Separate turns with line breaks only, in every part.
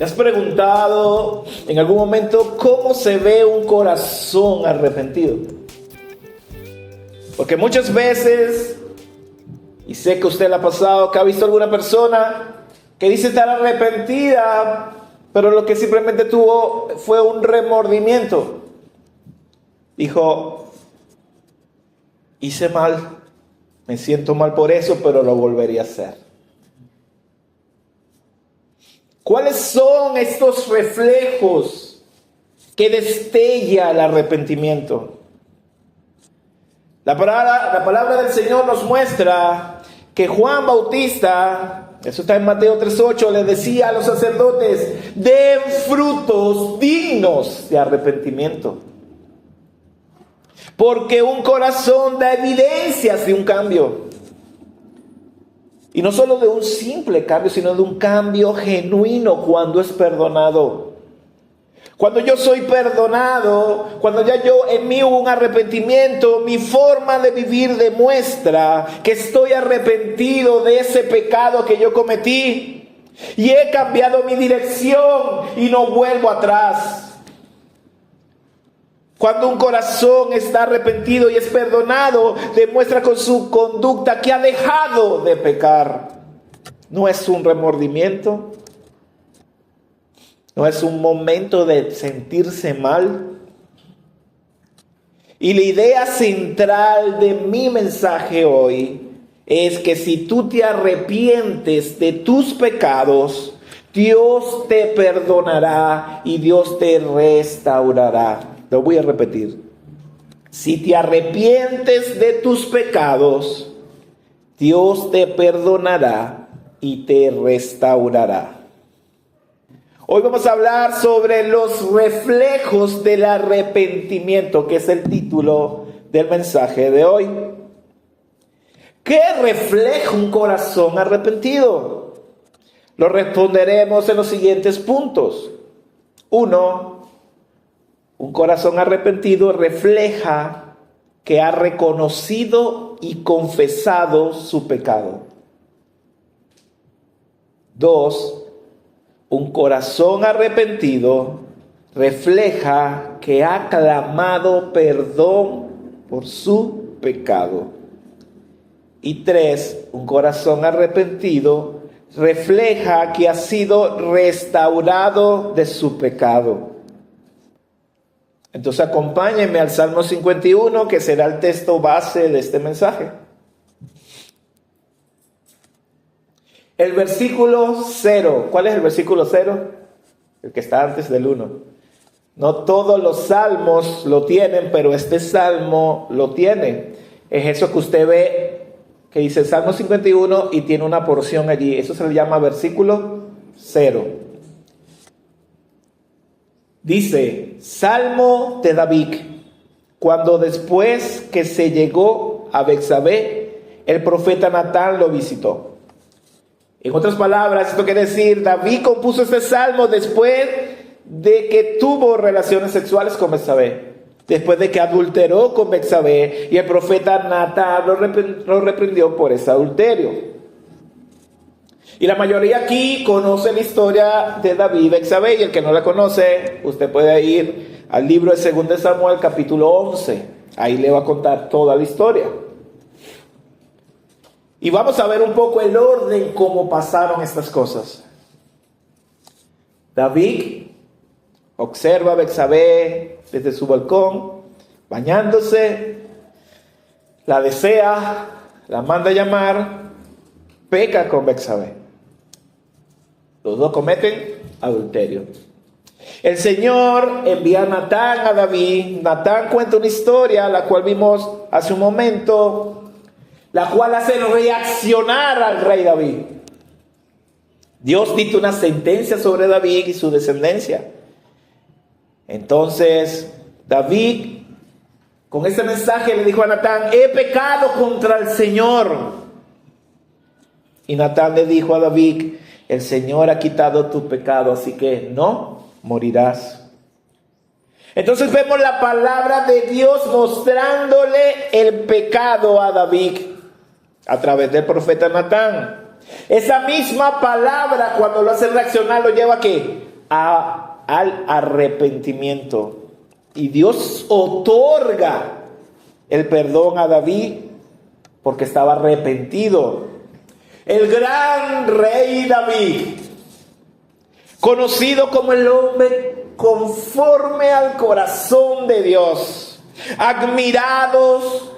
¿Te has preguntado en algún momento cómo se ve un corazón arrepentido? Porque muchas veces, y sé que usted le ha pasado, que ha visto alguna persona que dice estar arrepentida, pero lo que simplemente tuvo fue un remordimiento. Dijo, hice mal, me siento mal por eso, pero lo volvería a hacer. ¿Cuáles son estos reflejos que destella el arrepentimiento? La palabra del Señor nos muestra que Juan Bautista, eso está en Mateo 3:8, le decía a los sacerdotes, den frutos dignos de arrepentimiento. Porque un corazón da evidencias de un cambio. Y no solo de un simple cambio, sino de un cambio genuino cuando es perdonado. Cuando yo soy perdonado, cuando ya yo en mí hubo un arrepentimiento, mi forma de vivir demuestra que estoy arrepentido de ese pecado que yo cometí. Y he cambiado mi dirección y no vuelvo atrás. Cuando un corazón está arrepentido y es perdonado, demuestra con su conducta que ha dejado de pecar. No es un remordimiento, no es un momento de sentirse mal. Y la idea central de mi mensaje hoy es que si tú te arrepientes de tus pecados, Dios te perdonará y Dios te restaurará. Lo voy a repetir. Si te arrepientes de tus pecados, Dios te perdonará y te restaurará. Hoy vamos a hablar sobre los reflejos del arrepentimiento, que es el título del mensaje de hoy. ¿Qué refleja un corazón arrepentido? Lo responderemos en los siguientes puntos. 1. Un corazón arrepentido refleja que ha reconocido y confesado su pecado. 2. Un corazón arrepentido refleja que ha clamado perdón por su pecado. Y 3. Un corazón arrepentido refleja que ha sido restaurado de su pecado. Entonces acompáñenme al Salmo 51, que será el texto base de este mensaje. El versículo 0. ¿Cuál es el versículo 0? El que está antes del 1. No todos los salmos lo tienen, pero este salmo lo tiene. Es eso que usted ve, que dice Salmo 51 y tiene una porción allí. Eso se le llama versículo 0. Dice, Salmo de David, cuando después que se llegó a Betsabé, el profeta Natán lo visitó. En otras palabras, esto quiere decir, David compuso este salmo después de que tuvo relaciones sexuales con Betsabé, después de que adulteró con Betsabé, y el profeta Natán lo reprendió por ese adulterio. Y la mayoría aquí conoce la historia de David y Betsabé, y el que no la conoce, usted puede ir al libro de 2 Samuel, capítulo 11. Ahí le va a contar toda la historia. Y vamos a ver un poco el orden, cómo pasaron estas cosas. David observa a Betsabé desde su balcón, bañándose, la desea, la manda a llamar, peca con Betsabé. Los dos cometen adulterio. El Señor envía a Natán a David. Natán cuenta una historia, la cual vimos hace un momento, la cual hace reaccionar al rey David. Dios dicta una sentencia sobre David y su descendencia. Entonces, David, con ese mensaje, le dijo a Natán, he pecado contra el Señor. Y Natán le dijo a David, el Señor ha quitado tu pecado, así que no morirás. Entonces vemos la palabra de Dios mostrándole el pecado a David a través del profeta Natán. Esa misma palabra, cuando lo hace reaccionar, lo lleva ¿a qué? al arrepentimiento. Y Dios otorga el perdón a David porque estaba arrepentido. El gran rey David, conocido como el hombre conforme al corazón de Dios, admirados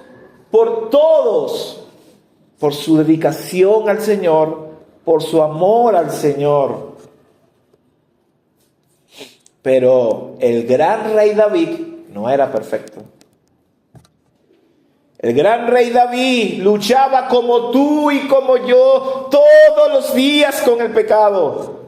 por todos, por su dedicación al Señor, por su amor al Señor. Pero el gran rey David no era perfecto. El gran rey David luchaba como tú y como yo todos los días con el pecado.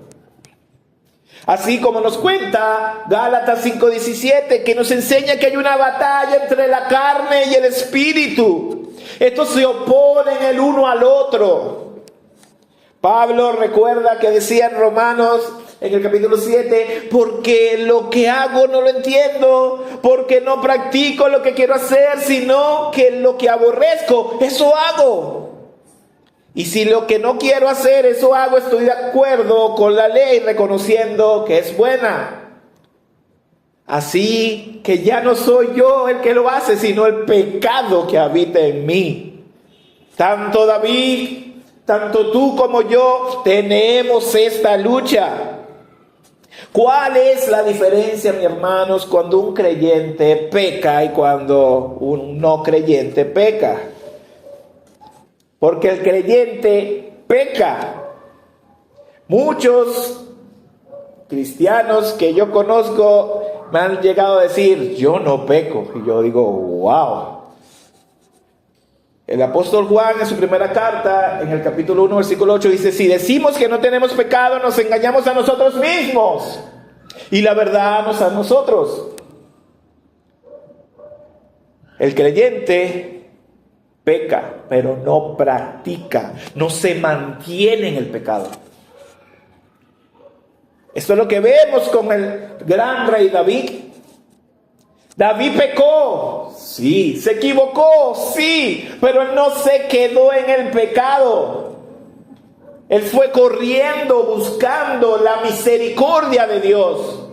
Así como nos cuenta Gálatas 5:17, que nos enseña que hay una batalla entre la carne y el espíritu. Estos se oponen el uno al otro. Pablo recuerda que decía en Romanos, en el capítulo 7, porque lo que hago no lo entiendo, porque no practico lo que quiero hacer, sino que lo que aborrezco, eso hago. Y si lo que no quiero hacer, eso hago, estoy de acuerdo con la ley, reconociendo que es buena. Así que ya no soy yo el que lo hace, sino el pecado que habita en mí. Tanto David, tanto tú como yo tenemos esta lucha. ¿Cuál es la diferencia, mis hermanos, cuando un creyente peca y cuando un no creyente peca? Porque el creyente peca. Muchos cristianos que yo conozco me han llegado a decir, yo no peco. Y yo digo, wow. El apóstol Juan en su primera carta, en el capítulo 1, versículo 8, dice, si decimos que no tenemos pecado, nos engañamos a nosotros mismos. Y la verdad no está en nosotros. El creyente peca, pero no practica, no se mantiene en el pecado. Esto es lo que vemos con el gran rey David. David pecó, sí. Se equivocó, sí. Pero él no se quedó en el pecado. Él fue corriendo, buscando la misericordia de Dios.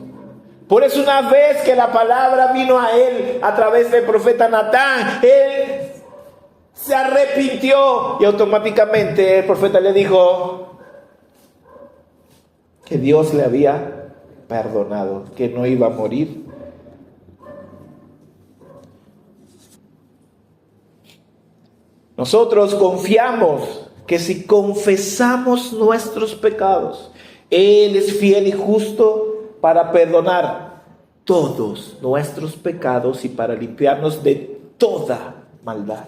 Por eso una vez que la palabra vino a él a través del profeta Natán, él se arrepintió y automáticamente el profeta le dijo que Dios le había perdonado, que no iba a morir. Nosotros confiamos que si confesamos nuestros pecados, Él es fiel y justo para perdonar todos nuestros pecados y para limpiarnos de toda maldad.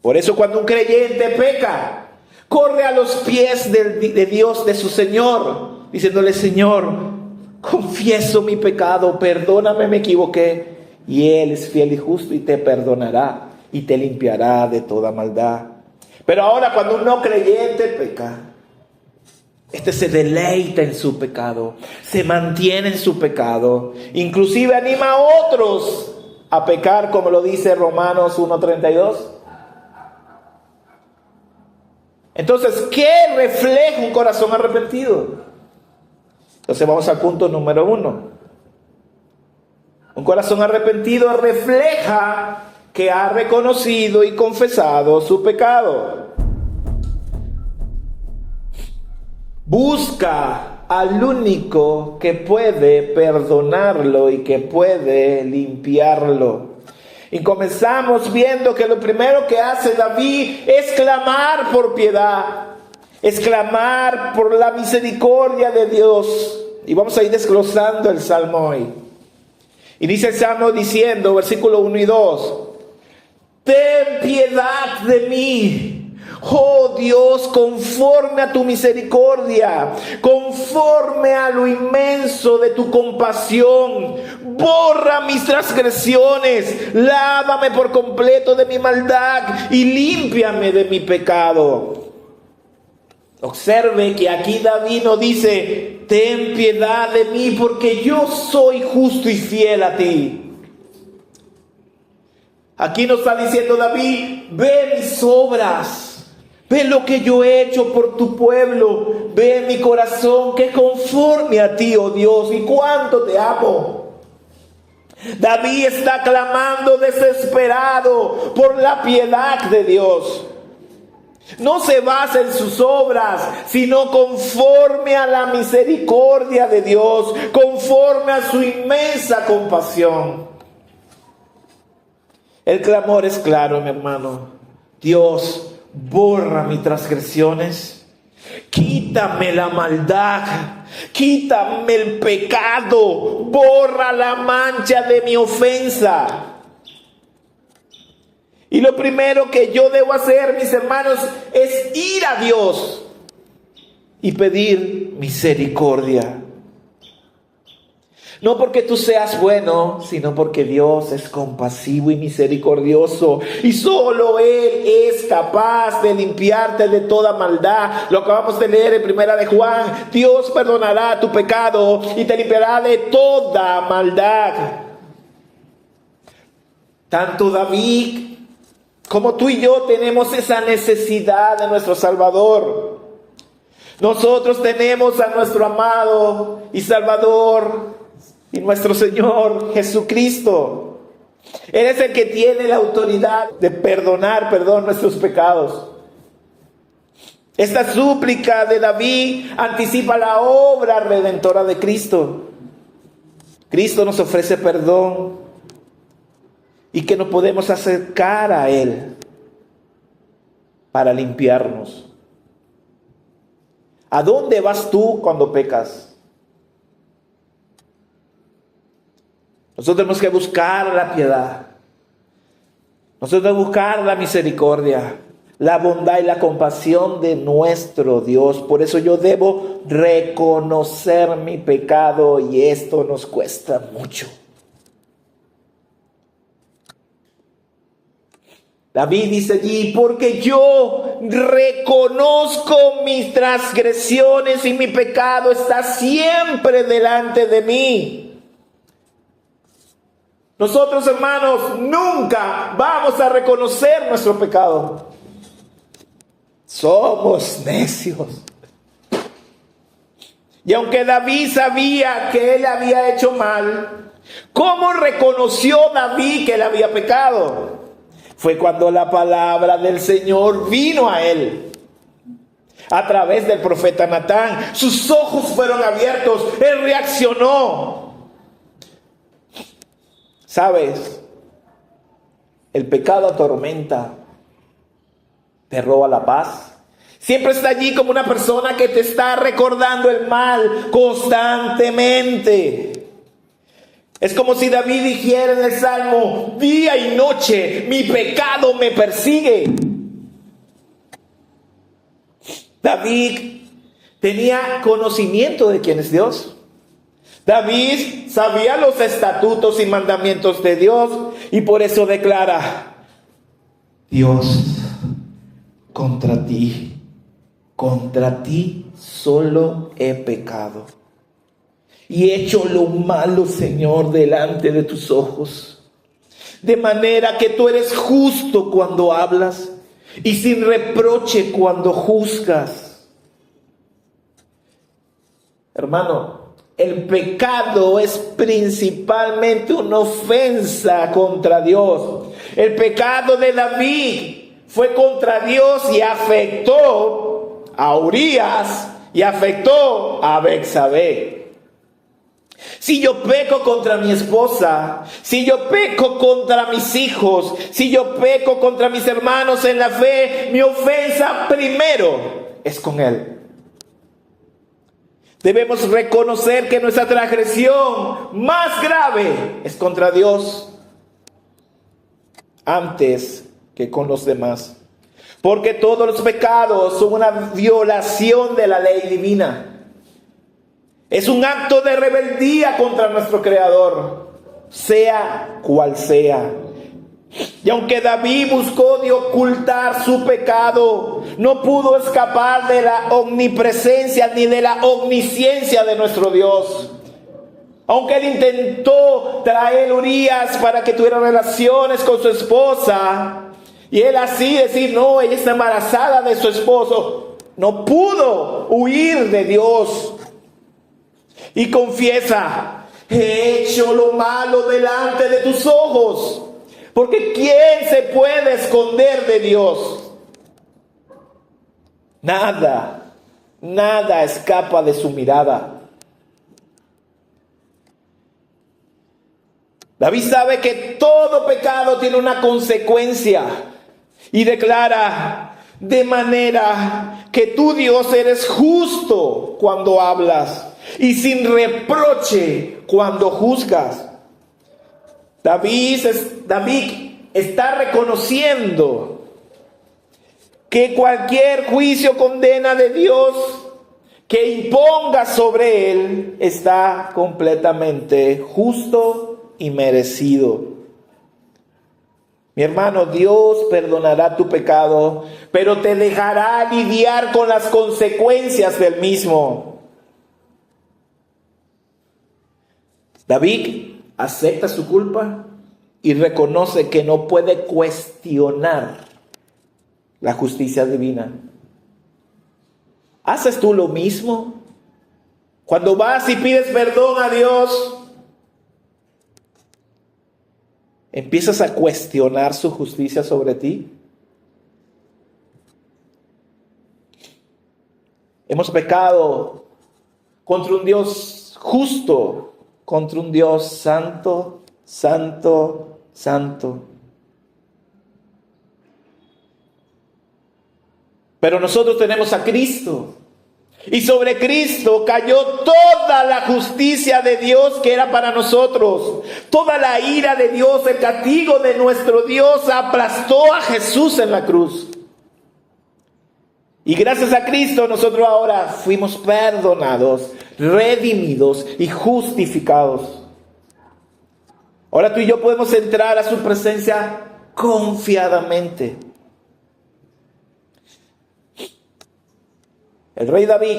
Por eso cuando un creyente peca, corre a los pies de Dios, de su Señor, diciéndole, Señor, confieso mi pecado, perdóname, me equivoqué. Y Él es fiel y justo y te perdonará y te limpiará de toda maldad. Pero ahora cuando un no creyente peca, este se deleita en su pecado, se mantiene en su pecado, inclusive anima a otros a pecar, como lo dice Romanos 1:32. Entonces, ¿qué refleja un corazón arrepentido? Entonces vamos al punto número 1. Un corazón arrepentido refleja que ha reconocido y confesado su pecado. Busca al único que puede perdonarlo y que puede limpiarlo. Y comenzamos viendo que lo primero que hace David es clamar por piedad, es clamar por la misericordia de Dios. Y vamos a ir desglosando el Salmo hoy. Y dice el Salmo diciendo, versículo 1 y 2, ten piedad de mí, oh Dios, conforme a tu misericordia, conforme a lo inmenso de tu compasión, borra mis transgresiones, lávame por completo de mi maldad y límpiame de mi pecado. Observe que aquí David no dice, ten piedad de mí porque yo soy justo y fiel a ti. Aquí nos está diciendo David, ve mis obras, Ve lo que yo he hecho por tu pueblo. Ve mi corazón que conforme a ti, oh Dios, y cuánto te amo. David está clamando desesperado por la piedad de Dios. No se basa en sus obras, sino conforme a la misericordia de Dios, conforme a su inmensa compasión. El clamor es claro, mi hermano. Dios, borra mis transgresiones, quítame la maldad, quítame el pecado, borra la mancha de mi ofensa. Y lo primero que yo debo hacer, mis hermanos, es ir a Dios y pedir misericordia. No porque tú seas bueno, sino porque Dios es compasivo y misericordioso. Y solo Él es capaz de limpiarte de toda maldad. Lo acabamos de leer en Primera de Juan. Dios perdonará tu pecado y te limpiará de toda maldad. Tanto David como tú y yo tenemos esa necesidad de nuestro Salvador. Nosotros tenemos a nuestro amado y Salvador y nuestro Señor Jesucristo. Él es el que tiene la autoridad de perdonar, nuestros pecados. Esta súplica de David anticipa la obra redentora de Cristo. Cristo nos ofrece perdón y que nos podemos acercar a Él para limpiarnos. ¿A dónde vas tú cuando pecas? Nosotros tenemos que buscar la piedad. Nosotros tenemos que buscar la misericordia, la bondad y la compasión de nuestro Dios. Por eso yo debo reconocer mi pecado y esto nos cuesta mucho. David dice allí, porque yo reconozco mis transgresiones y mi pecado está siempre delante de mí. Nosotros, hermanos, nunca vamos a reconocer nuestro pecado. Somos necios. Y aunque David sabía que él había hecho mal, ¿cómo reconoció David que él había pecado? Fue cuando la palabra del Señor vino a él a través del profeta Natán. Sus ojos fueron abiertos, él reaccionó. ¿Sabes? El pecado atormenta, te roba la paz. Siempre está allí como una persona que te está recordando el mal constantemente. Es como si David dijera en el Salmo, día y noche mi pecado me persigue. David tenía conocimiento de quién es Dios. David sabía los estatutos y mandamientos de Dios y por eso declara, Dios, contra ti solo he pecado. Y he hecho lo malo, Señor, delante de tus ojos. De manera que tú eres justo cuando hablas y sin reproche cuando juzgas. Hermano, el pecado es principalmente una ofensa contra Dios. El pecado de David fue contra Dios y afectó a Urías y afectó a Betsabé. Si yo peco contra mi esposa, si yo peco contra mis hijos, si yo peco contra mis hermanos en la fe, mi ofensa primero es con Él. Debemos reconocer que nuestra transgresión más grave es contra Dios antes que con los demás. Porque todos los pecados son una violación de la ley divina. Es un acto de rebeldía contra nuestro Creador, sea cual sea. Y aunque David buscó de ocultar su pecado, no pudo escapar de la omnipresencia ni de la omnisciencia de nuestro Dios. Aunque él intentó traer Urías para que tuviera relaciones con su esposa, Y él así decir, no, ella está embarazada de su esposo. No pudo huir de Dios. Y confiesa, he hecho lo malo delante de tus ojos. Porque ¿quién se puede esconder de Dios? Nada escapa de su mirada. David sabe que todo pecado tiene una consecuencia y declara, de manera que tú, Dios, eres justo cuando hablas y sin reproche cuando juzgas. David está reconociendo que cualquier juicio o condena de Dios que imponga sobre él está completamente justo y merecido. Mi hermano, Dios perdonará tu pecado, pero te dejará lidiar con las consecuencias del mismo. David acepta su culpa y reconoce que no puede cuestionar la justicia divina. ¿Haces tú lo mismo? Cuando vas y pides perdón a Dios, ¿empiezas a cuestionar su justicia sobre ti? Hemos pecado contra un Dios justo, contra un Dios santo, santo, santo. Pero nosotros tenemos a Cristo. Y sobre Cristo cayó toda la justicia de Dios que era para nosotros. Toda la ira de Dios, el castigo de nuestro Dios aplastó a Jesús en la cruz. Y gracias a Cristo nosotros ahora fuimos perdonados, redimidos y justificados. Ahora tú y yo podemos entrar a su presencia confiadamente. El rey David,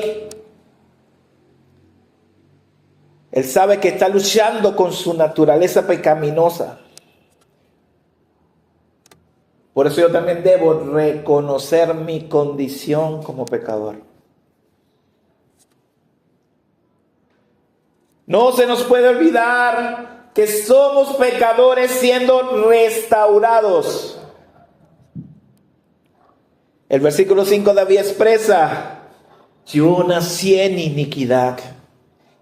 él sabe que está luchando con su naturaleza pecaminosa. Por eso yo también debo reconocer mi condición como pecador. No se nos puede olvidar que somos pecadores siendo restaurados. El versículo 5 David expresa: yo nací en iniquidad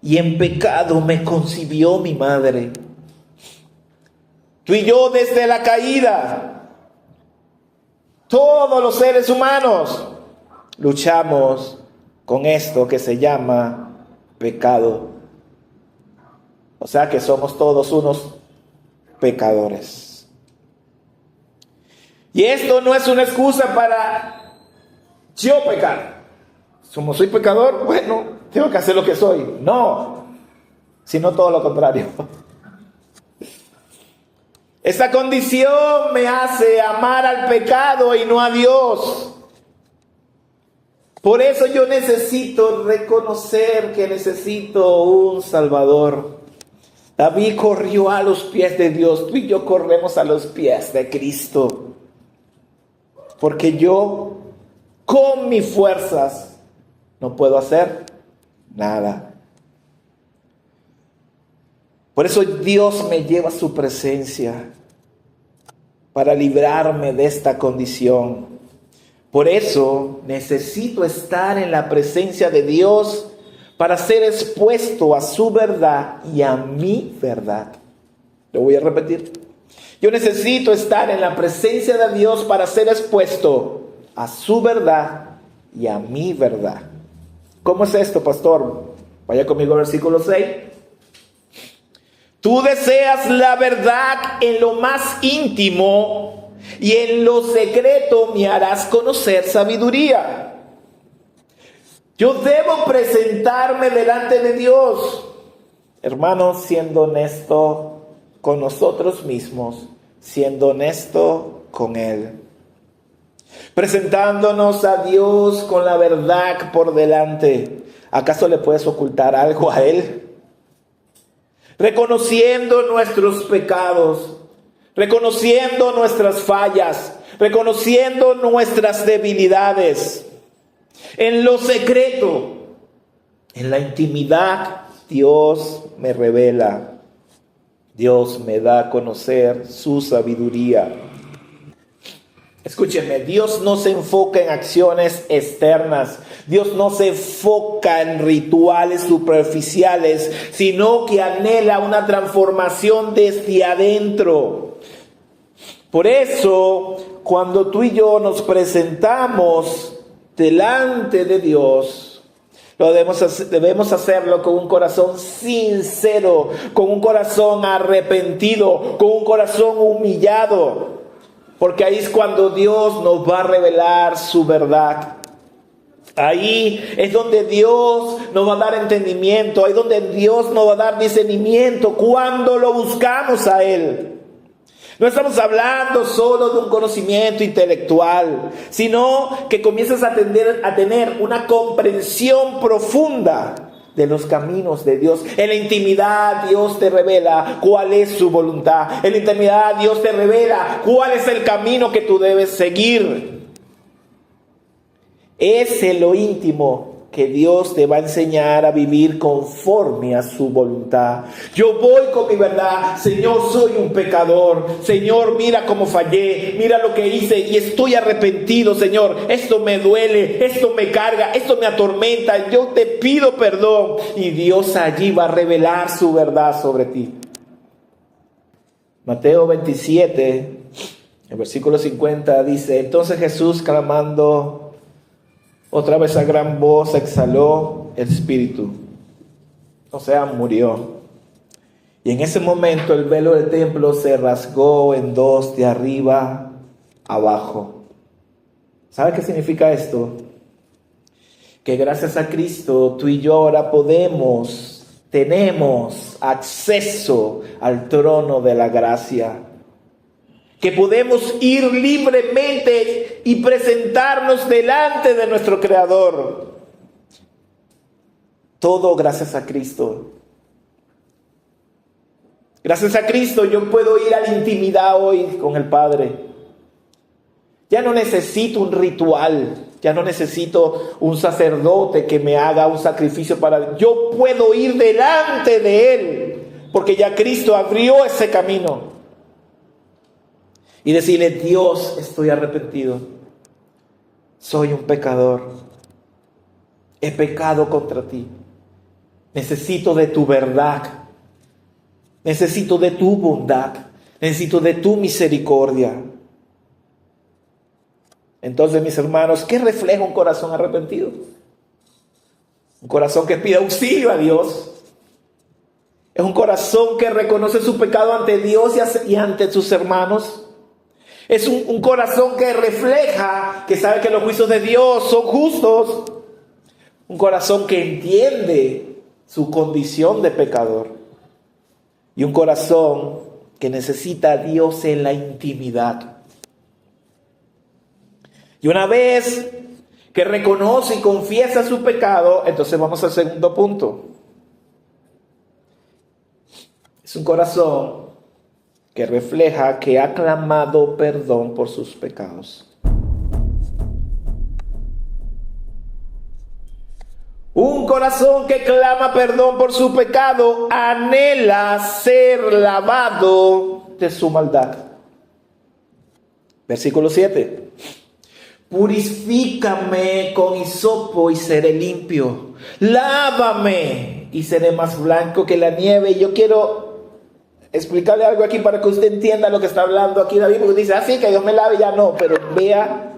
y en pecado me concibió mi madre. Tú y yo desde la caída, todos los seres humanos luchamos con esto que se llama pecado. O sea que somos todos unos pecadores. Y esto no es una excusa para yo pecar. Como soy pecador, bueno, tengo que hacer lo que soy. No, sino todo lo contrario. Esta condición me hace amar al pecado y no a Dios. Por eso yo necesito reconocer que necesito un Salvador. David corrió a los pies de Dios. Tú y yo corremos a los pies de Cristo. Porque yo, con mis fuerzas, no puedo hacer nada. Por eso Dios me lleva a su presencia para librarme de esta condición. Por eso necesito estar en la presencia de Dios para ser expuesto a su verdad y a mi verdad. Lo voy a repetir. Yo necesito estar en la presencia de Dios para ser expuesto a su verdad y a mi verdad. ¿Cómo es esto, pastor? Vaya conmigo al versículo 6. Tú deseas la verdad en lo más íntimo y en lo secreto me harás conocer sabiduría. Yo debo presentarme delante de Dios, hermanos, siendo honesto con nosotros mismos, siendo honesto con Él. Presentándonos a Dios con la verdad por delante. ¿Acaso le puedes ocultar algo a Él? Reconociendo nuestros pecados, reconociendo nuestras fallas, reconociendo nuestras debilidades. En lo secreto, en la intimidad, Dios me revela. Dios me da a conocer su sabiduría. Escúchenme, Dios no se enfoca en acciones externas. Dios no se enfoca en rituales superficiales, sino que anhela una transformación desde adentro. Por eso, cuando tú y yo nos presentamos delante de Dios, debemos hacerlo con un corazón sincero, con un corazón arrepentido, con un corazón humillado. Porque ahí es cuando Dios nos va a revelar su verdad. Ahí es donde Dios nos va a dar entendimiento. Ahí es donde Dios nos va a dar discernimiento cuando lo buscamos a Él. No estamos hablando solo de un conocimiento intelectual, sino que comienzas a tener una comprensión profunda de los caminos de Dios. En la intimidad Dios te revela cuál es su voluntad. En la intimidad Dios te revela cuál es el camino que tú debes seguir. Es en lo íntimo que Dios te va a enseñar a vivir conforme a su voluntad. Yo voy con mi verdad. Señor, soy un pecador. Señor, mira cómo fallé. Mira lo que hice y estoy arrepentido, Señor. Esto me duele, esto me carga, esto me atormenta. Yo te pido perdón. Y Dios allí va a revelar su verdad sobre ti. Mateo 27, el versículo 50 dice: entonces Jesús, clamando otra vez a gran voz, exhaló el espíritu. O sea, murió. Y en ese momento el velo del templo se rasgó en dos, de arriba abajo. ¿Sabe qué significa esto? Que gracias a Cristo tú y yo ahora tenemos acceso al trono de la gracia. Que podemos ir libremente y presentarnos delante de nuestro Creador. Todo gracias a Cristo. Gracias a Cristo yo puedo ir a la intimidad hoy con el Padre. Ya no necesito un ritual. Ya no necesito un sacerdote que me haga un sacrificio para... Yo puedo ir delante de Él. Porque ya Cristo abrió ese camino. Y decirle: Dios, estoy arrepentido. Soy un pecador. He pecado contra ti. Necesito de tu verdad. Necesito de tu bondad. Necesito de tu misericordia. Entonces, mis hermanos, ¿qué refleja un corazón arrepentido? Un corazón que pide auxilio a Dios. Es un corazón que reconoce su pecado ante Dios y ante sus hermanos. Es un corazón que refleja, que sabe que los juicios de Dios son justos. Un corazón que entiende su condición de pecador. Y un corazón que necesita a Dios en la intimidad. Y una vez que reconoce y confiesa su pecado, entonces vamos al segundo punto. Es un corazón que refleja que ha clamado perdón por sus pecados. Un corazón que clama perdón por su pecado anhela ser lavado de su maldad. Versículo 7. Purifícame con hisopo y seré limpio. Lávame y seré más blanco que la nieve. Y yo quiero explicarle algo aquí para que usted entienda lo que está hablando aquí David, porque dice: así que Dios me lave, ya no, pero vea,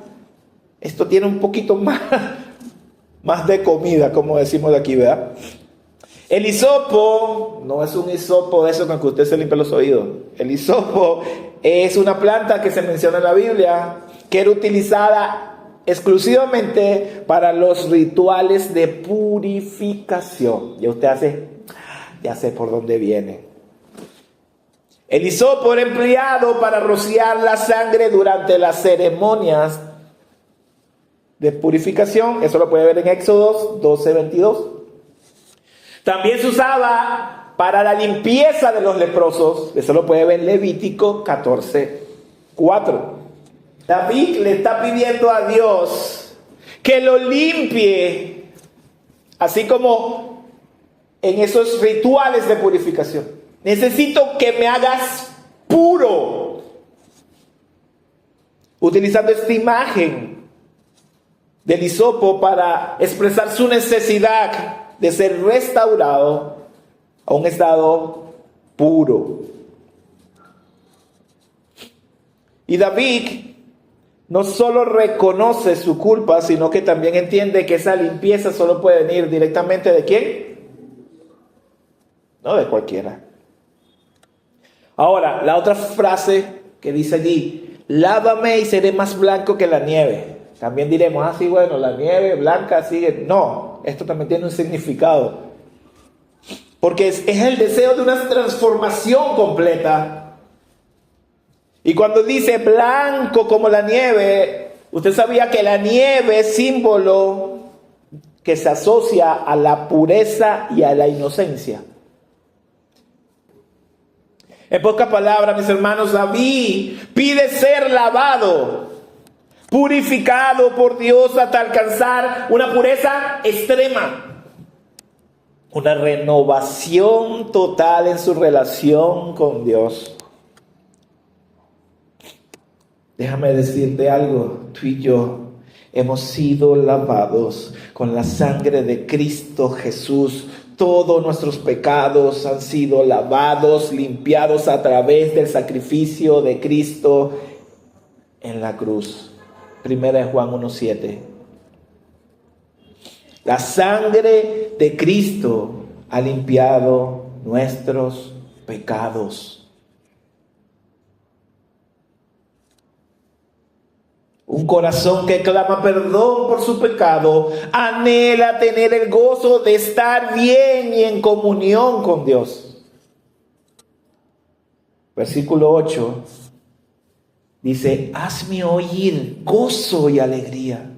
esto tiene un poquito más de comida, como decimos de aquí, ¿verdad? El hisopo no es un hisopo de eso con que usted se limpia los oídos. El hisopo es una planta que se menciona en la Biblia, que era utilizada exclusivamente para los rituales de purificación. Ya sé por dónde viene. El hisopo era empleado para rociar la sangre durante las ceremonias de purificación. Eso lo puede ver en Éxodo 12:22. También se usaba para la limpieza de los leprosos. Eso lo puede ver en Levítico 14:4. David le está pidiendo a Dios que lo limpie, así como en esos rituales de purificación. Necesito que me hagas puro. Utilizando esta imagen del hisopo para expresar su necesidad de ser restaurado a un estado puro. Y David no solo reconoce su culpa, sino que también entiende que esa limpieza solo puede venir directamente ¿de quién? No de cualquiera. Ahora, la otra frase que dice allí, lávame y seré más blanco que la nieve. También diremos, sí, bueno, la nieve blanca sigue. No, esto también tiene un significado. Porque es el deseo de una transformación completa. Y cuando dice blanco como la nieve, usted sabía que la nieve es símbolo que se asocia a la pureza y a la inocencia. En pocas palabras, mis hermanos, David pide ser lavado, purificado por Dios hasta alcanzar una pureza extrema, una renovación total en su relación con Dios. Déjame decirte algo, tú y yo hemos sido lavados con la sangre de Cristo Jesús. Todos nuestros pecados han sido lavados, limpiados a través del sacrificio de Cristo en la cruz. 1 Juan 1:7. La sangre de Cristo ha limpiado nuestros pecados. Un corazón que clama perdón por su pecado anhela tener el gozo de estar bien y en comunión con Dios. Versículo 8 dice, hazme oír gozo y alegría.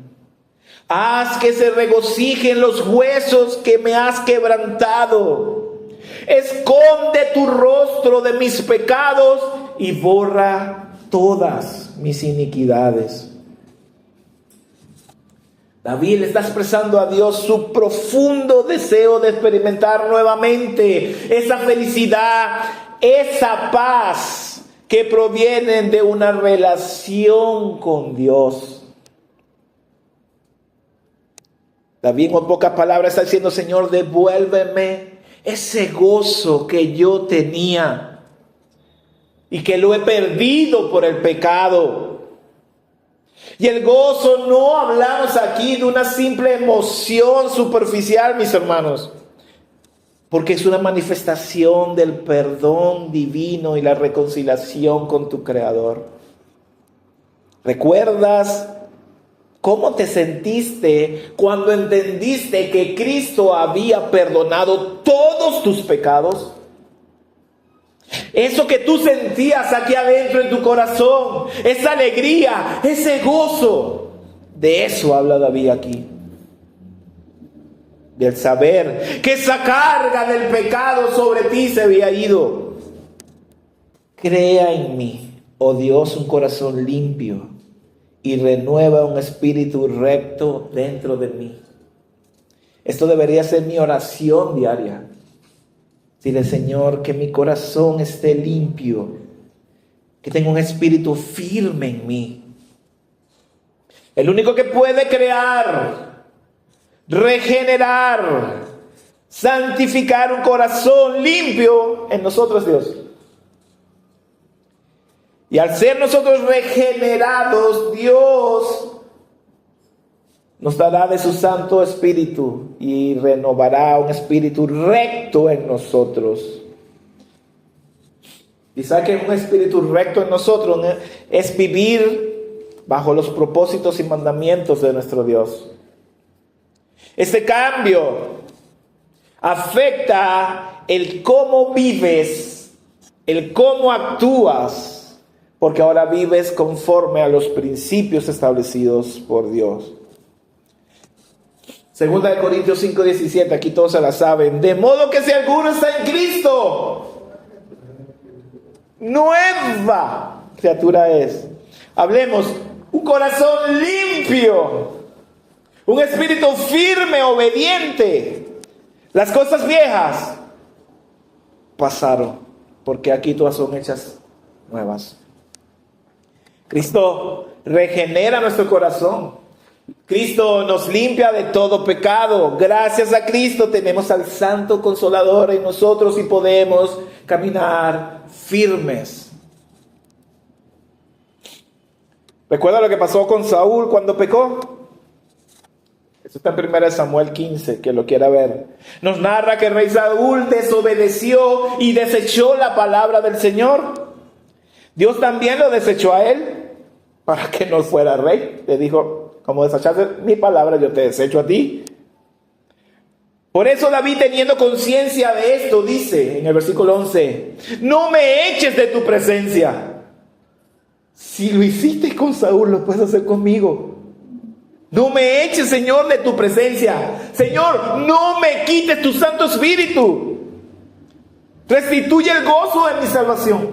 Haz que se regocijen los huesos que me has quebrantado. Esconde tu rostro de mis pecados y borra todas mis iniquidades. David le está expresando a Dios su profundo deseo de experimentar nuevamente esa felicidad, esa paz que provienen de una relación con Dios. David, en pocas palabras, está diciendo, Señor, devuélveme ese gozo que yo tenía y que lo he perdido por el pecado. Y el gozo no hablamos aquí de una simple emoción superficial, mis hermanos, porque es una manifestación del perdón divino y la reconciliación con tu Creador. ¿Recuerdas cómo te sentiste cuando entendiste que Cristo había perdonado todos tus pecados? Eso que tú sentías aquí adentro en tu corazón, esa alegría, ese gozo, de eso habla David aquí. Del saber que esa carga del pecado sobre ti se había ido. Crea en mí, oh Dios, un corazón limpio y renueva un espíritu recto dentro de mí. Esto debería ser mi oración diaria. Dile, Señor, que mi corazón esté limpio, que tenga un espíritu firme en mí. El único que puede crear, regenerar, santificar un corazón limpio en nosotros, Dios. Y al ser nosotros regenerados, Dios nos dará de su Santo Espíritu y renovará un espíritu recto en nosotros. Y sabe que un espíritu recto en nosotros es vivir bajo los propósitos y mandamientos de nuestro Dios. Este cambio afecta el cómo vives, el cómo actúas, porque ahora vives conforme a los principios establecidos por Dios. Segunda de Corintios 5:17, aquí todos se la saben. De modo que si alguno está en Cristo, nueva criatura es. Hablemos, un corazón limpio, un espíritu firme, obediente. Las cosas viejas pasaron, porque aquí todas son hechas nuevas. Cristo regenera nuestro corazón. Cristo nos limpia de todo pecado. Gracias a Cristo tenemos al Santo Consolador en nosotros y podemos caminar firmes. ¿Recuerda lo que pasó con Saúl cuando pecó? Eso está en 1 Samuel 15, que lo quiera ver. Nos narra que el rey Saúl desobedeció y desechó la palabra del Señor. Dios también lo desechó a él para que no fuera rey. Le dijo, como desechaste mi palabra, yo te desecho a ti. Por eso David, teniendo conciencia de esto, dice en el versículo 11, no me eches de tu presencia. Si lo hiciste con Saúl, lo puedes hacer conmigo. No me eches, Señor, de tu presencia. Señor, no me quites tu Santo Espíritu. Restituye el gozo de mi salvación.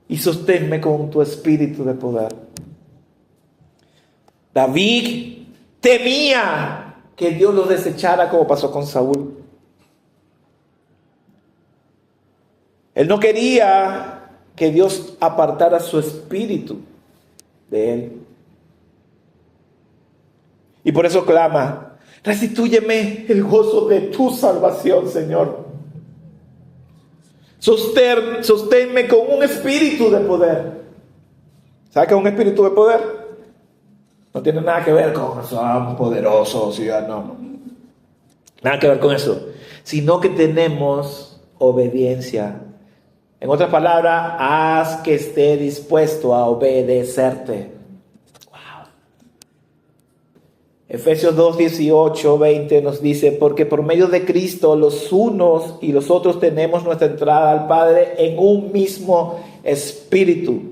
Y sosténme con tu espíritu de poder. David temía que Dios los desechara como pasó con Saúl. Él no quería que Dios apartara su espíritu de él. Y por eso clama, restitúyeme el gozo de tu salvación, Señor. Sosténme con un espíritu de poder. ¿Sabe qué es un espíritu de poder? No tiene nada que ver con somos poderosos, no. Nada que ver con eso. Sino que tenemos obediencia. En otras palabras, haz que esté dispuesto a obedecerte. Efesios 2, 18, 20 nos dice, porque por medio de Cristo los unos y los otros tenemos nuestra entrada al Padre en un mismo espíritu.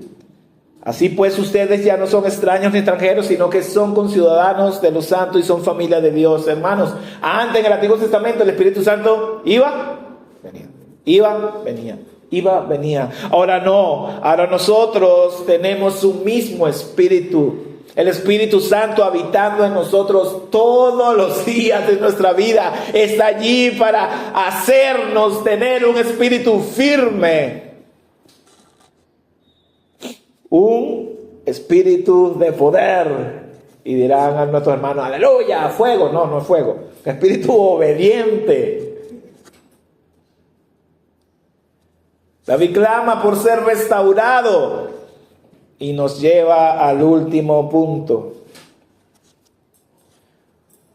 Así pues, ustedes ya no son extraños ni extranjeros, sino que son conciudadanos de los santos y son familia de Dios. Hermanos, antes en el Antiguo Testamento el Espíritu Santo iba, venía, iba, venía. Iba, venía. Ahora no, ahora nosotros tenemos un mismo espíritu. El Espíritu Santo habitando en nosotros todos los días de nuestra vida. Está allí para hacernos tener un espíritu firme. Un espíritu de poder. Y dirán a nuestros hermanos, aleluya, fuego. No, no es fuego. Un espíritu obediente. David clama por ser restaurado. Y nos lleva al último punto.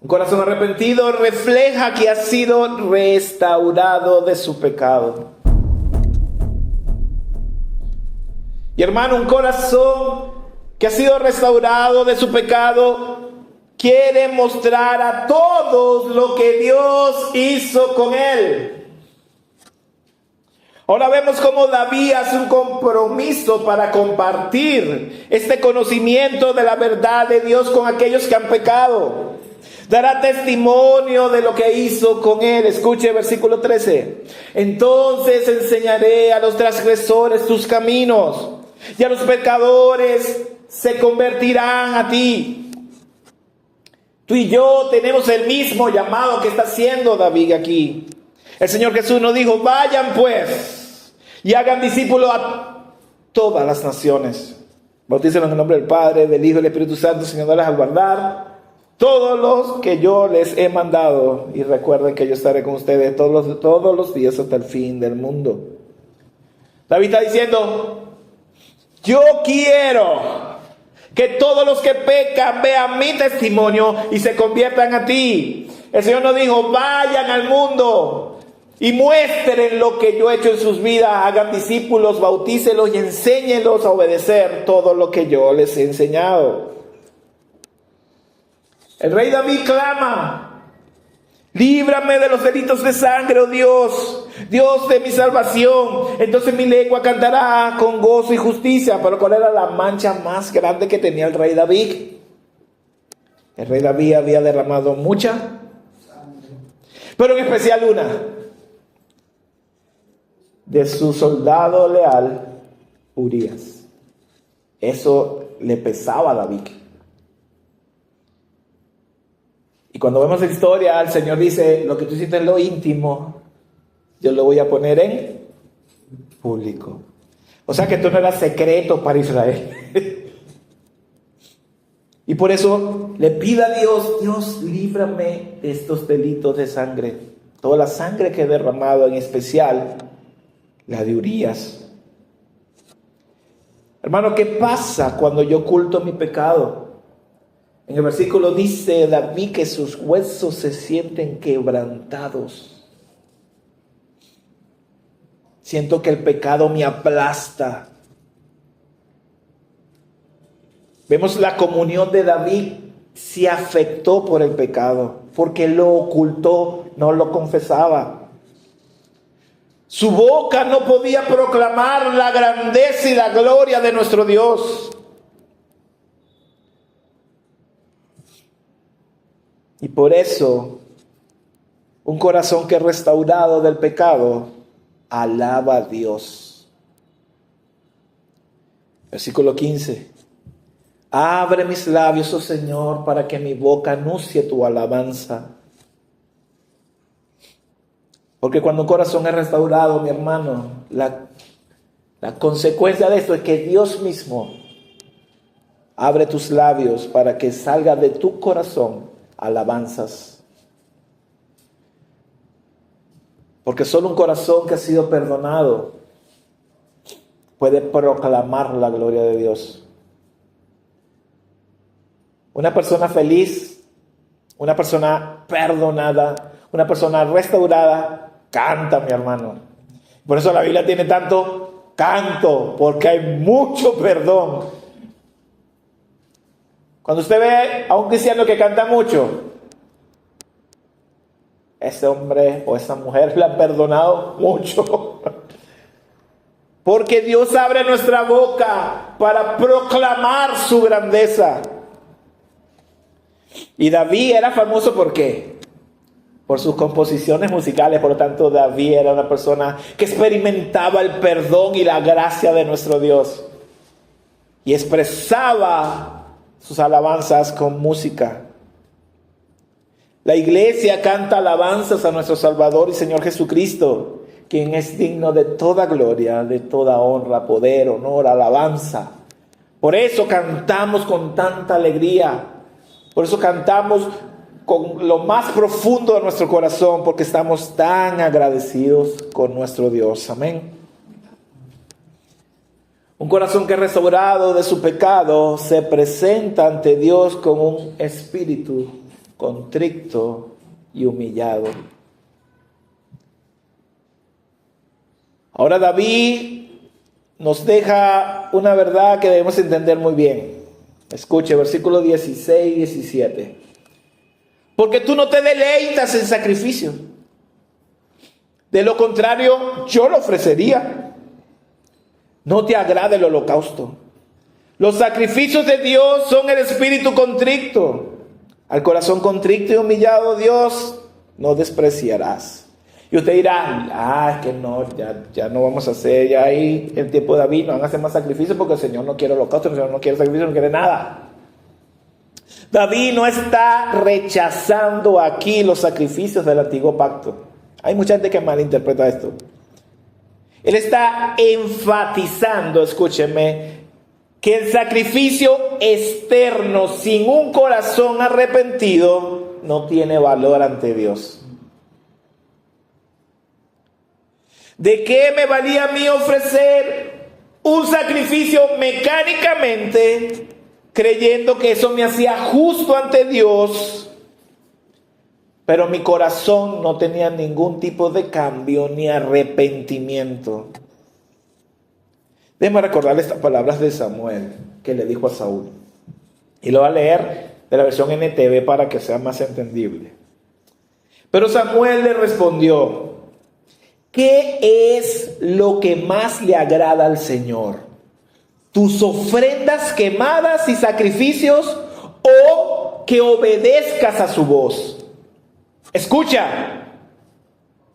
Un corazón arrepentido refleja que ha sido restaurado de su pecado. Y hermano, un corazón que ha sido restaurado de su pecado quiere mostrar a todos lo que Dios hizo con él. Ahora vemos cómo David hace un compromiso para compartir este conocimiento de la verdad de Dios con aquellos que han pecado. Dará testimonio de lo que hizo con él. Escuche versículo 13. Entonces enseñaré a los transgresores tus caminos, y a los pecadores se convertirán a ti. Tú y yo tenemos el mismo llamado que está haciendo David aquí. El Señor Jesús nos dijo, vayan pues y hagan discípulos a todas las naciones. Bautícenlos en el nombre del Padre, del Hijo y del Espíritu Santo, enseñándoles a guardar todos los que yo les he mandado. Y recuerden que yo estaré con ustedes todos los días hasta el fin del mundo. David está diciendo, yo quiero que todos los que pecan vean mi testimonio y se conviertan a ti. El Señor nos dijo, vayan al mundo y muestren lo que yo he hecho en sus vidas, hagan discípulos, bautícelos y enséñenlos a obedecer todo lo que yo les he enseñado. El rey David clama, líbrame de los delitos de sangre, oh Dios, Dios de mi salvación. Entonces mi lengua cantará con gozo y justicia. Pero ¿cuál era la mancha más grande que tenía el rey David? El rey David había derramado mucha sangre, pero en especial una de su soldado leal, Urías. Eso le pesaba a David. Y cuando vemos la historia, el Señor dice, lo que tú hiciste en lo íntimo, yo lo voy a poner en público. O sea que esto no era secreto para Israel. Y por eso le pide a Dios, Dios, líbrame de estos delitos de sangre. Toda la sangre que he derramado, en especial la de Urías. Hermano, ¿qué pasa cuando yo oculto mi pecado? En el versículo dice David que sus huesos se sienten quebrantados. Siento que el pecado me aplasta. Vemos la comunión de David se afectó por el pecado, porque lo ocultó, no lo confesaba. Su boca no podía proclamar la grandeza y la gloria de nuestro Dios. Y por eso, un corazón que es restaurado del pecado, alaba a Dios. Versículo 15. Abre mis labios, oh Señor, para que mi boca anuncie tu alabanza. Porque cuando un corazón es restaurado, mi hermano, la consecuencia de esto es que Dios mismo abre tus labios para que salga de tu corazón alabanzas. Porque solo un corazón que ha sido perdonado puede proclamar la gloria de Dios. Una persona feliz, una persona perdonada, una persona restaurada, canta, mi hermano. Por eso la Biblia tiene tanto canto, porque hay mucho perdón. Cuando usted ve a un cristiano que canta mucho, ese hombre o esa mujer le ha perdonado mucho. Porque Dios abre nuestra boca para proclamar su grandeza. Y David era famoso ¿por qué? Por sus composiciones musicales. Por lo tanto, David era una persona que experimentaba el perdón y la gracia de nuestro Dios. Y expresaba sus alabanzas con música. La iglesia canta alabanzas a nuestro Salvador y Señor Jesucristo, quien es digno de toda gloria, de toda honra, poder, honor, alabanza. Por eso cantamos con tanta alegría. Por eso cantamos con lo más profundo de nuestro corazón, porque estamos tan agradecidos con nuestro Dios. Amén. Un corazón que es restaurado de su pecado se presenta ante Dios con un espíritu contrito y humillado. Ahora David nos deja una verdad que debemos entender muy bien. Escuche, versículos 16 y 17. Porque tú no te deleitas en sacrificio. De lo contrario, yo lo ofrecería. No te agrada el holocausto. Los sacrificios de Dios son el espíritu contrito. Al corazón contrito y humillado, Dios no despreciarás. Y usted dirá, es que no, ya no vamos a hacer, ya ahí el tiempo de David no van a hacer más sacrificios porque el Señor no quiere holocausto, el Señor no quiere sacrificio, no quiere nada. David no está rechazando aquí los sacrificios del antiguo pacto. Hay mucha gente que malinterpreta esto. Él está enfatizando, escúcheme, que el sacrificio externo sin un corazón arrepentido no tiene valor ante Dios. ¿De qué me valía a mí ofrecer un sacrificio mecánicamente, creyendo que eso me hacía justo ante Dios, pero mi corazón no tenía ningún tipo de cambio ni arrepentimiento? Déjeme recordarle estas palabras de Samuel que le dijo a Saúl. Y lo voy a leer de la versión NTV para que sea más entendible. Pero Samuel le respondió: ¿qué es lo que más le agrada al Señor? ¿Tus ofrendas quemadas y sacrificios o que obedezcas a su voz? Escucha,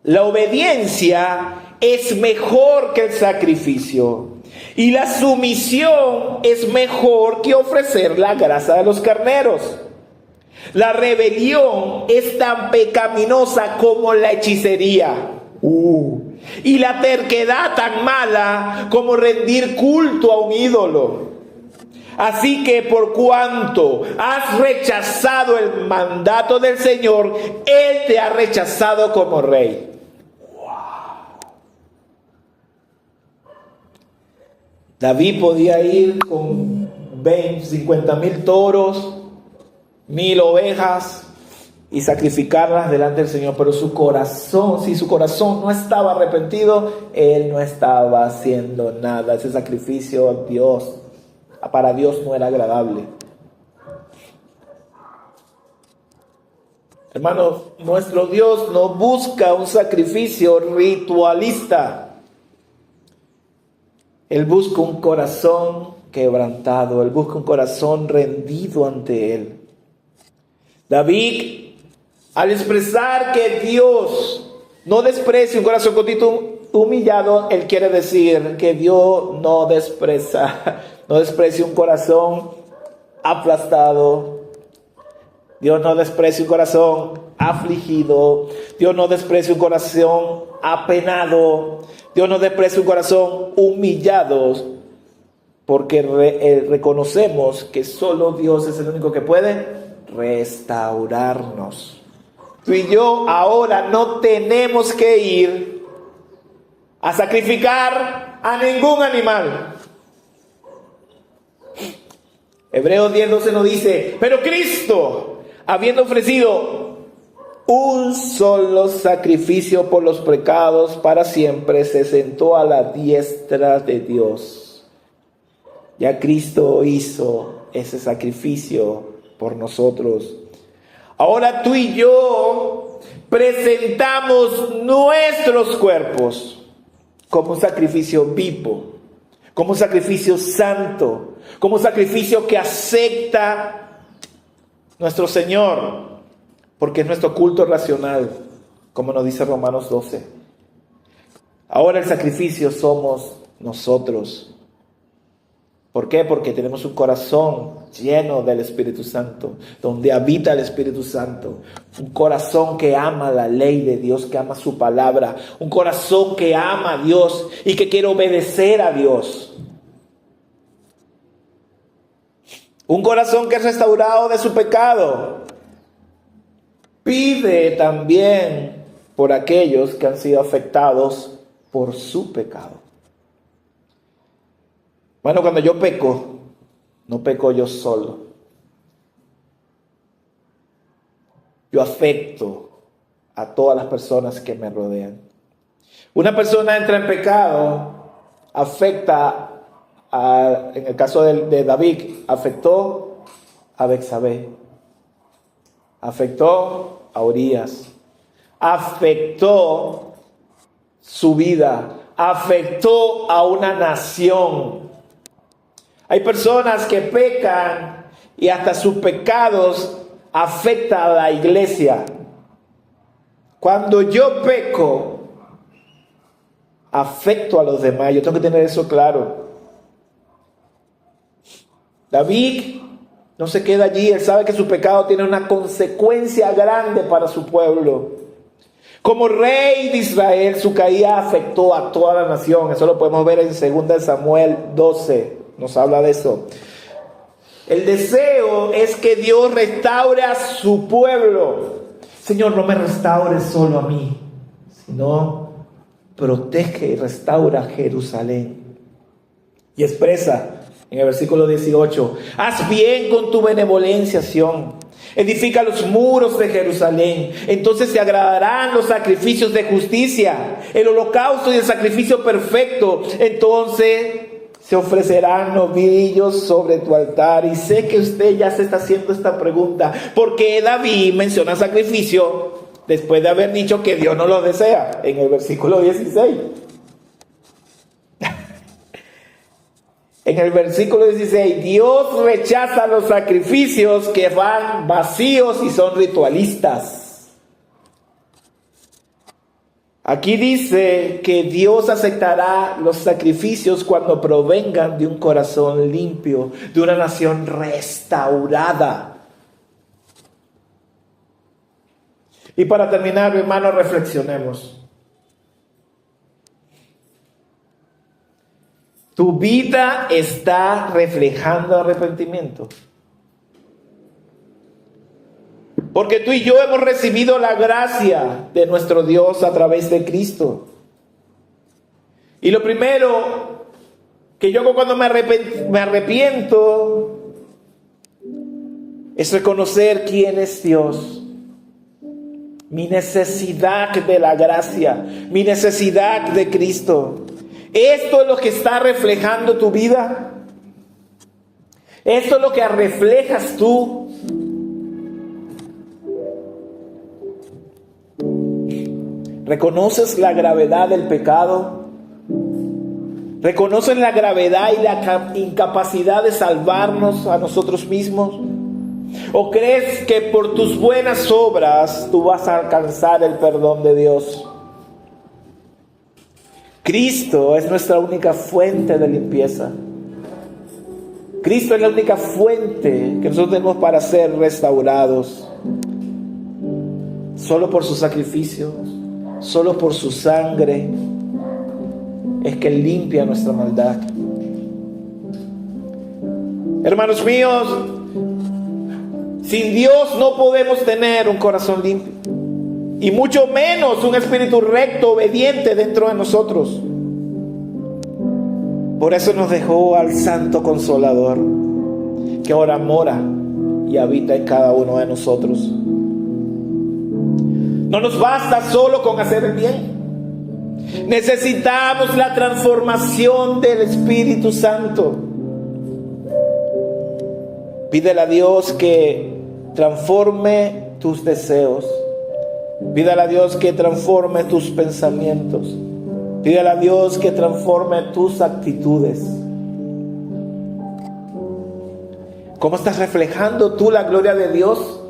la obediencia es mejor que el sacrificio Y la sumisión es mejor que ofrecer la grasa de los carneros. La rebelión es tan pecaminosa como la hechicería. Y la terquedad tan mala como rendir culto a un ídolo. Así que por cuanto has rechazado el mandato del Señor, Él te ha rechazado como rey. David podía ir con 50,000 toros, 1,000 ovejas y sacrificarlas delante del Señor, pero su corazón, si su corazón no estaba arrepentido, él no estaba haciendo nada. Ese sacrificio para Dios no era agradable. Hermanos, nuestro Dios no busca un sacrificio ritualista. Él busca un corazón quebrantado, Él busca un corazón rendido ante Él. David, al expresar que Dios no desprecia un corazón contrito, humillado, Él quiere decir que Dios no desprecia un corazón aplastado. Dios no desprecia un corazón afligido. Dios no desprecia un corazón apenado. Dios no desprecia un corazón humillado, porque reconocemos que solo Dios es el único que puede restaurarnos. Tú y yo ahora no tenemos que ir a sacrificar a ningún animal. Hebreos 10:12 nos dice, pero Cristo, habiendo ofrecido un solo sacrificio por los pecados para siempre, se sentó a la diestra de Dios. Ya Cristo hizo ese sacrificio por nosotros. Ahora tú y yo presentamos nuestros cuerpos como un sacrificio vivo, como un sacrificio santo, como un sacrificio que acepta nuestro Señor, porque es nuestro culto racional, como nos dice Romanos 12. Ahora el sacrificio somos nosotros. ¿Por qué? Porque tenemos un corazón lleno del Espíritu Santo, donde habita el Espíritu Santo. Un corazón que ama la ley de Dios, que ama su palabra. Un corazón que ama a Dios y que quiere obedecer a Dios. Un corazón que es restaurado de su pecado. Pide también por aquellos que han sido afectados por su pecado. Bueno, cuando yo peco, no peco yo solo. Yo afecto a todas las personas que me rodean. Una persona entra en pecado, afecta en el caso de David, afectó a Betsabé, afectó a Urías, afectó su vida, afectó a una nación. Hay personas que pecan y hasta sus pecados afectan a la iglesia. Cuando yo peco, afecto a los demás. Yo tengo que tener eso claro. David no se queda allí. Él sabe que su pecado tiene una consecuencia grande para su pueblo. Como rey de Israel, su caída afectó a toda la nación. Eso lo podemos ver en 2 Samuel 12. Nos habla de eso. El deseo es que Dios restaure a su pueblo. Señor, no me restaures solo a mí, sino protege y restaura Jerusalén. Y expresa en el versículo 18: haz bien con tu benevolencia, Sión. Edifica los muros de Jerusalén. Entonces te agradarán los sacrificios de justicia, el holocausto y el sacrificio perfecto. Entonces se ofrecerán novillos sobre tu altar. Y sé que usted ya se está haciendo esta pregunta: ¿por qué David menciona sacrificio después de haber dicho que Dios no lo desea en el versículo 16? En el versículo 16, Dios rechaza los sacrificios que van vacíos y son ritualistas. Aquí dice que Dios aceptará los sacrificios cuando provengan de un corazón limpio, de una nación restaurada. Y para terminar, hermanos, reflexionemos. Tu vida está reflejando arrepentimiento. Porque tú y yo hemos recibido la gracia de nuestro Dios a través de Cristo. Y lo primero que yo hago cuando me arrepiento es reconocer quién es Dios. Mi necesidad de la gracia, mi necesidad de Cristo. ¿Esto es lo que está reflejando tu vida? ¿Esto es lo que reflejas tú? ¿Reconoces la gravedad del pecado? ¿Reconoces la gravedad y la incapacidad de salvarnos a nosotros mismos? ¿O crees que por tus buenas obras tú vas a alcanzar el perdón de Dios? Cristo es nuestra única fuente de limpieza. Cristo es la única fuente que nosotros tenemos para ser restaurados. Solo por su sacrificio, solo por su sangre es que limpia nuestra maldad. Hermanos míos, sin Dios no podemos tener un corazón limpio, y mucho menos un espíritu recto, obediente dentro de nosotros. Por eso nos dejó al Santo Consolador, que ahora mora y habita en cada uno de nosotros. No nos basta solo con hacer el bien. Necesitamos la transformación del Espíritu Santo. Pídele a Dios que transforme tus deseos. Pídele a Dios que transforme tus pensamientos. Pídele a Dios que transforme tus actitudes. ¿Cómo estás reflejando tú la gloria de Dios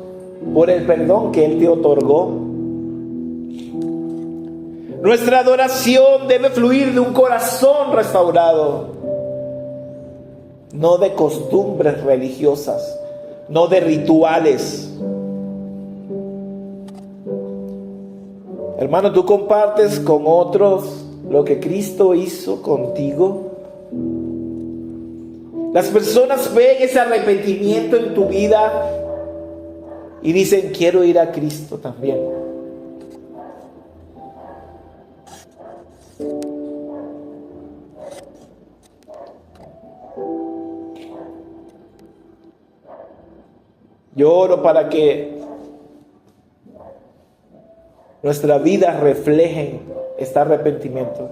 por el perdón que Él te otorgó? Nuestra adoración debe fluir de un corazón restaurado, no de costumbres religiosas, no de rituales. Hermano, ¿tú compartes con otros lo que Cristo hizo contigo? Las personas ven ese arrepentimiento en tu vida y dicen, quiero ir a Cristo también. Yo oro para que nuestra vida refleje este arrepentimiento.